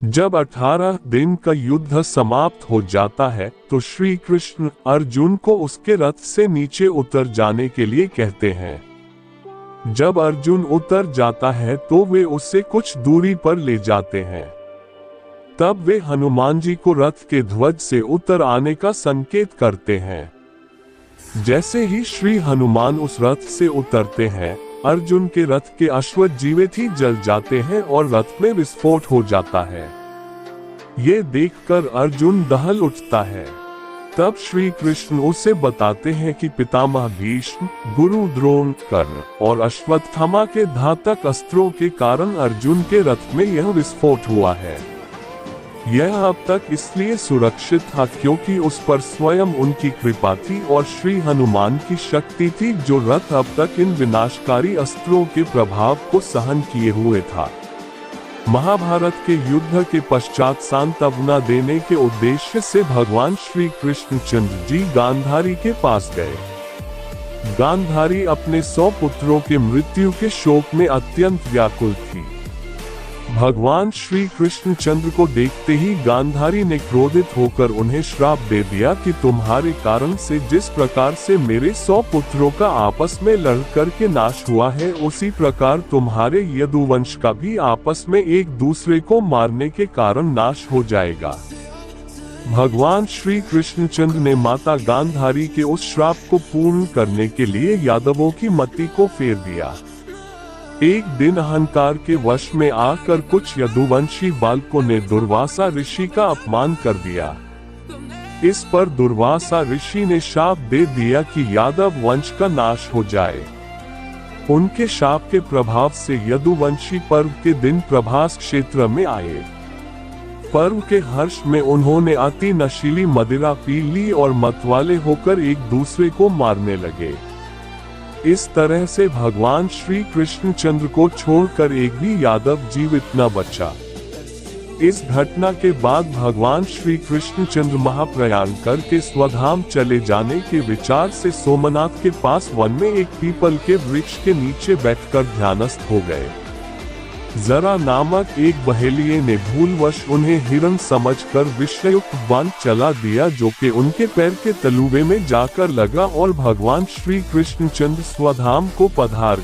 जब 18 दिन का युद्ध समाप्त हो जाता है तो श्री कृष्ण अर्जुन को उसके रथ से नीचे उतर जाने के लिए कहते हैं। जब अर्जुन उतर जाता है तो वे उससे कुछ दूरी पर ले जाते हैं। तब वे हनुमान जी को रथ के ध्वज से उतर आने का संकेत करते हैं। जैसे ही श्री हनुमान उस रथ से उतरते हैं, अर्जुन के रथ के अश्व जीवित ही जल जाते हैं और रथ में विस्फोट हो जाता है। ये देखकर अर्जुन दहल उठता है। तब श्री कृष्ण उसे बताते हैं कि पितामह भीष्म, गुरु द्रोण, कर्ण और अश्वत्थामा के घातक अस्त्रों के कारण अर्जुन के रथ में यह विस्फोट हुआ है। यह अब तक इसलिए सुरक्षित था क्योंकि उस पर स्वयं उनकी कृपा थी और श्री हनुमान की शक्ति थी, जो रथ अब तक इन विनाशकारी अस्त्रों के प्रभाव को सहन किए हुए था। महाभारत के युद्ध के पश्चात सांत्वना देने के उद्देश्य से भगवान श्री कृष्णचंद्र जी गांधारी के पास गए। गांधारी अपने 100 पुत्रों के मृत्यु के शोक में अत्यंत व्याकुल थी। भगवान श्री कृष्णचंद्र को देखते ही गांधारी ने क्रोधित होकर उन्हें श्राप दे दिया कि तुम्हारे कारण से जिस प्रकार से मेरे 100 पुत्रों का आपस में लड़ करके नाश हुआ है, उसी प्रकार तुम्हारे यदुवंश का भी आपस में एक दूसरे को मारने के कारण नाश हो जाएगा। भगवान श्री कृष्णचंद्र ने माता गांधारी के उस श्राप को पूर्ण करने के लिए यादवों की मति को फेर दिया। एक दिन अहंकार के वश में आकर कुछ यदुवंशी बालकों ने दुर्वासा ऋषि का अपमान कर दिया। इस पर दुर्वासा ऋषि ने शाप दे दिया कि यादव वंश का नाश हो जाए। उनके शाप के प्रभाव से यदुवंशी पर्व के दिन प्रभास क्षेत्र में आए। पर्व के हर्ष में उन्होंने अति नशीली मदिरा पी ली और मतवाले होकर एक दूसरे को मारने लगे। इस तरह से भगवान श्री कृष्णचंद्र को छोड़कर एक भी यादव जीवित न बचा। इस घटना के बाद भगवान श्री कृष्णचंद्र महाप्रयाण करके स्वधाम चले जाने के विचार से सोमनाथ के पास वन में एक पीपल के वृक्ष के नीचे बैठकर ध्यानस्थ हो गए। जरा नामक एक बहेलिये ने भूलवश उन्हें हिरण समझकर विषयुक्त बाण चला दिया, जो कि उनके पैर के तलुवे में जाकर लगा और भगवान श्री कृष्णचंद्र स्वधाम को पधार